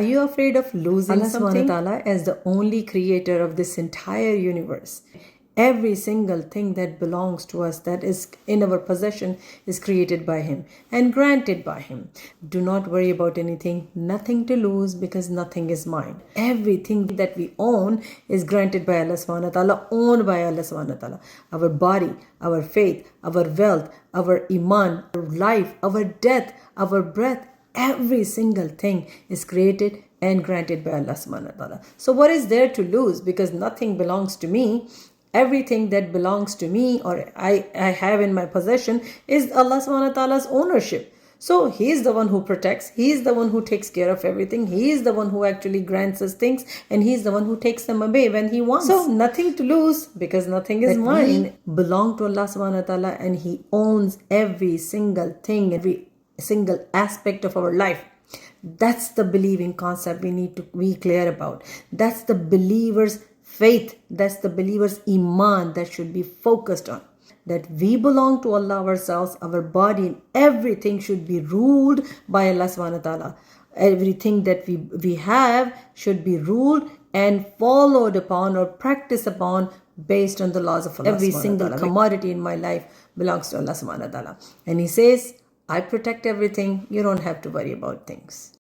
Are you afraid of losing something? Allah subhanahu wa ta'ala is the only creator of this entire universe. Every single thing that belongs to us, that is in our possession, is created by Him and granted by Him. Do not worry about anything, nothing to lose, because nothing is mine. Everything that we own is granted by Allah subhanahu wa ta'ala, owned by Allah subhanahu wa ta'ala. Our body, our faith, our wealth, our iman, our life, our death, our breath, every single thing is created and granted by Allah subhanahu wa ta'ala. So what is there to lose? Because nothing belongs to me. Everything that belongs to me or I have in my possession is Allah subhanahu wa ta'ala's ownership. So He is the one who protects. He is the one who takes care of everything. He is the one who actually grants us things, and He is the one who takes them away when He wants. So nothing to lose, because nothing is mine. We belong to Allah subhanahu wa ta'ala, and He owns every single thing, every single aspect of our life. That's the believing concept we need to be clear about. That's the believer's faith. That's the believer's iman that should be focused on. That we belong to Allah ourselves, our body, and everything should be ruled by Allah subhanahu wa ta'ala. Everything that we have should be ruled and followed upon or practiced upon based on the laws of Allah. Every single commodity in my life belongs to Allah subhanahu wa ta'ala. And He says, I protect everything. You don't have to worry about things.